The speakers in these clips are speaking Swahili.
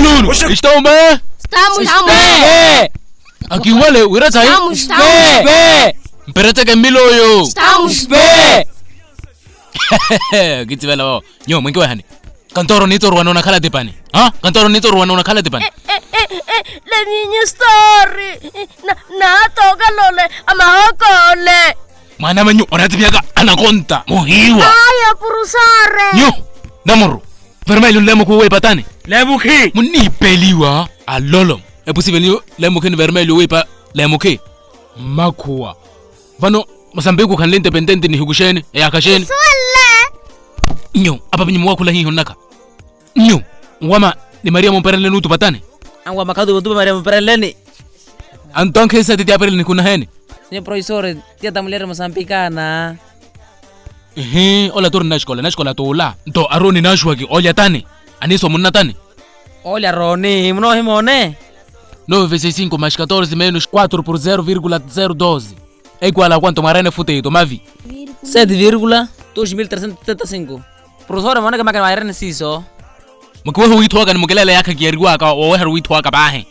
Aluno, estão bem? Estamos bem. Aqui wale, wira sai. Estamos bem. Perete que miloyo. Estamos bem. Gitu bela. Nyo, mengko hani. Kantoro nito ruano nakala depani. Ha? Kantoro nito ruano nakala depani. Le niño story. Na toka lole amahokole. Mana manyo orati biaga anaconta. Mohiwa. Aya purusare. Nyo, namoro. Vermelho lemo ku we patani. Lemo ki. Muni peliwa alolo. É possível lemo que vermelho we pa lemo que makua. Vano Mozambique kan independente ni hugusheni e akasheni. Nyo, apa binyi mwakula hii honaka. Nyo, wama ni Maria Momperele nutu patani. Angwa makadu butu Maria Momperele. Anton kesa titi apere ni kuna heni. Senhor professor, tia tamulher moçambicana. Ola tur na escola tola. To aroni na shwaki olha tani. Aniso munna tani. Olha Roni, mno himone. 9 vezes 5 mais 14 menos 4 por 0,012. É igual a quanto Marane futeito, mavi? 7,2375. Professor, mwana kama kana Marane siso. Mkwe huithoka ni mukelele yaka kierigwa ka oweher huithoka bahe.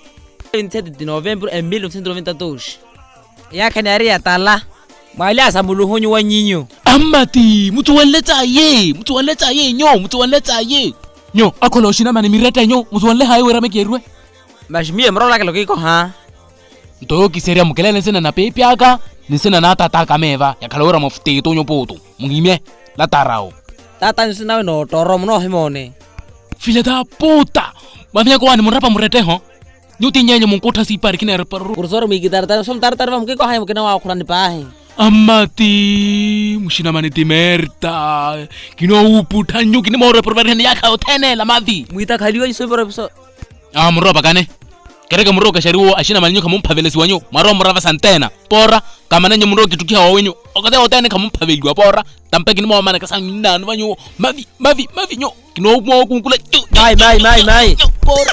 27 de novembro de 1992. Yaka ni aria tala. Mwali asambulu honyo wa nyinyo. Amati, mtu waleta ye nyo, mtu waleta ye. Nyo, akolo shina mani mireta nyo, mtu wale hayo rame kierwe. Bashmie mrola ke lokiko ha. Ntoyo kiseria mukelele nsena na pepi aka, nsena na tataka meva, yakalora mofutito nyo poto. Mungime la tarao. Tata nsina no toro mno himone. Filha da puta. Mamia ko ani murapa murete ho. Nyuti nyenye munkota si par kina reparu. Professor mi gitar som tar vam ke ko hay mukena wa Quran pahe. Amati, mushina mani timerta. Kino uputa nyu kini mo reparu ni yaka otene la mavi. Muita khaliwa iso professor. Muropa kane. Kereka muroka shariwo ashina mani nyu kamumpavelesi wanyu. Maro murava santena. Porra, kama nanyo muroki tukia wawenyu. Okate otene kamumpavelwa porra. Tampe kini mo mana kasangu nanu wanyu. Mavi nyo. Kino mo kunkula. Mai. Porra.